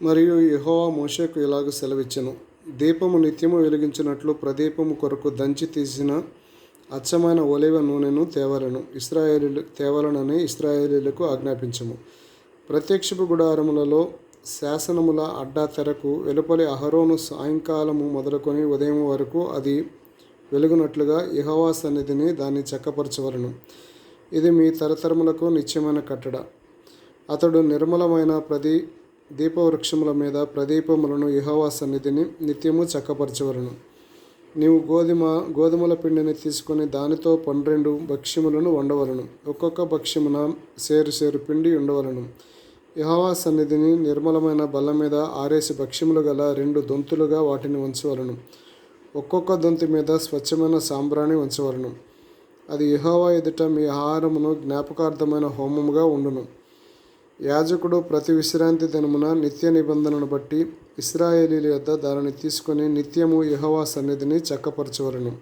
మరియు యెహోవా మోషేకు ఇలాగ సెలవిచ్చెను. దీపము నిత్యము వెలిగించినట్లు ప్రదీపము కొరకు దంచి తీసిన అచ్చమైన ఒలీవ నూనెను తేవలనని ఇశ్రాయేలీయులకు ఆజ్ఞాపించుము. ప్రత్యక్షపు గుడారములలో శాసనముల అడ్డ తెరకు వెలుపలి అహరోను సాయంకాలము మొదలుకొని ఉదయం వరకు అది వెలుగునట్లుగా యెహోవా సన్నిధిని దాన్ని చక్కపరచవలను. ఇది మీ తరతరములకు నిత్యమైన కట్టడ. అతడు నిర్మలమైన దీపవృక్షముల మీద ప్రదీపములను యెహోవా సన్నిధిని నిత్యము చక్కపరచవలను. నీవు గోధుమల పిండిని తీసుకొని దానితో 12 భక్ష్యములను వండవలను. ఒక్కొక్క భక్ష్యమున సేరు పిండి ఉండవలను. యెహోవా సన్నిధిని నిర్మలమైన బల్ల మీద 6 భక్ష్యములు గల 2 దొంతులుగా వాటిని ఉంచవలను. ఒక్కొక్క దొంతి మీద స్వచ్ఛమైన సాంబ్రాణి ఉంచవలను. అది యెహోవా ఎదుట మీ ఆహారమును జ్ఞాపకార్థమైన హోమముగా ఉండును. యాజకుడు ప్రతి విశ్రాంతి దినమున నిత్య నిబంధనను బట్టి ఇశ్రాయేలీయుల యొద్ద దానిని తీసుకొని నిత్యము యెహోవా సన్నిధిని చక్కపరచవలను.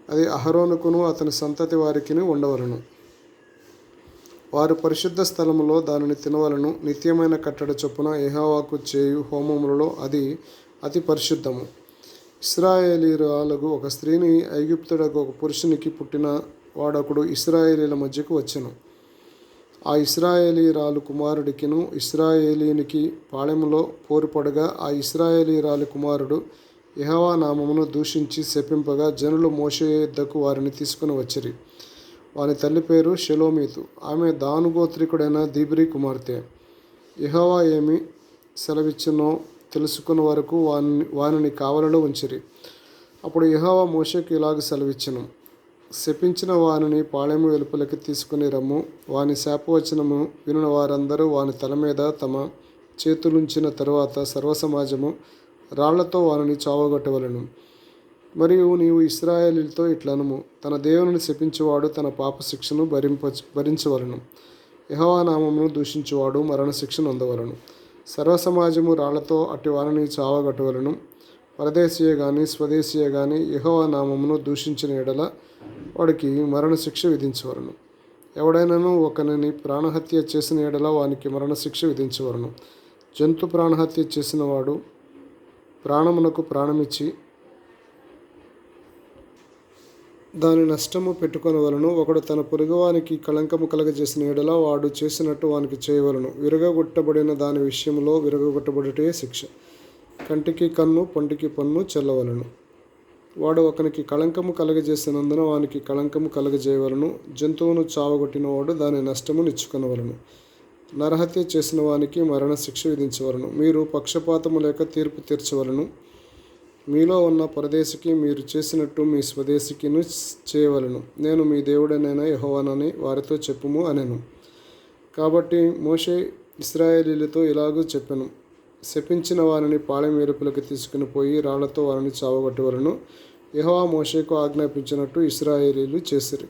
అది అహరోనుకును అతని సంతతి వారికిని ఉండవలను. వారు పరిశుద్ధ స్థలములో దానిని తినవలను. నిత్యమైన కట్టడ చొప్పున యెహోవాకు చేయు హోమములలో అది అతి పరిశుద్ధము. ఇశ్రాయేలీయురాలగు ఒక స్త్రీని ఐగుప్తుడకు ఒక పురుషునికి పుట్టిన వాడొకడు ఇశ్రాయేలీయుల మధ్యకు వచ్చెను. ఆ ఇశ్రాయేలీయురాలు కుమారుడికిను ఇశ్రాయేలీయునికి పాళెములో పోరుపడగా ఆ ఇశ్రాయేలీయురాలి కుమారుడు యెహోవా నామమును దూషించి శపింపగా జనులు మోషే యొద్దకు వారిని తీసుకుని వచ్చిరి. వాని తల్లి పేరు షెలోమీతు. ఆమె దాను గోత్రికుడైన దిబ్రీ కుమార్తె. యెహోవా ఏమి సెలవిచ్చునో తెలుసుకుని వరకు వానిని కావలిలో ఉంచిరి. అప్పుడు యెహోవా మోషేకు ఇలాగ సెలవిచ్చెను. శపించిన వానిని పాళెము వెలుపలికి తీసుకుని రమ్ము. వాని శాపవచనము వినిన వారందరూ వాని తల మీద తమ చేతులుంచిన తరువాత సర్వసమాజము రాళ్లతో వానిని చావగొట్టవలెను. మరియు నీవు ఇశ్రాయేలీయులతో ఇట్లనుము, తన దేవునిని శపించువాడు తన పాప శిక్షను భరించవలను. యెహోవా నామమును దూషించువాడు మరణశిక్ష నొందవలను. సర్వసమాజము రాళ్లతో అట్టి వానిని చావగొట్టవలను. పరదేశీయే గాని స్వదేశీయే గాని యెహోవా నామమును దూషించిన ఎడల వాడికి మరణశిక్ష విధించవలను. ఎవడైనాను ఒకనిని ప్రాణహత్య చేసిన ఎడల వానికి మరణశిక్ష విధించవలను. జంతు ప్రాణహత్య చేసిన వాడు ప్రాణమునకు ప్రాణమిచ్చి దాని నష్టము పెట్టుకొనవలను. ఒకడు తన పొరుగువానికి కళంకము కలగజేసిన ఎడల వాడు చేసినట్టు వానికి చేయవలను. విరగగొట్టబడిన దాని విషయంలో విరగగొట్టబడుటే శిక్ష. కంటికి కన్ను పంటికి పన్ను చెల్లవలను. వాడు ఒకనికి కళంకము కలగజేసినందున వానికి కళంకము కలగజేయవలను. జంతువును చావగొట్టినవాడు దాని నష్టము నిచ్చుకొనవలను. నరహత్య చేసిన వానికి మరణశిక్ష విధించవలను. మీరు పక్షపాతము లేక తీర్పు తీర్చవలను. మీలో ఉన్న పరదేశికి మీరు చేసినట్టు మీ స్వదేశికిను చేయవలను. నేను మీ దేవుడనైన యెహోవానని వారితో చెప్పుము అనెను. కాబట్టి మోషే ఇశ్రాయేలీయులతో ఇలాగూ చెప్పెను. శపించిన వారిని పాళెం వెలుపలికి తీసుకుని పోయి రాళ్లతో వారిని చావగొట్టవలను. యెహోవా మోషేకు ఆజ్ఞాపించినట్టు ఇశ్రాయేలీయులు చేసిరి.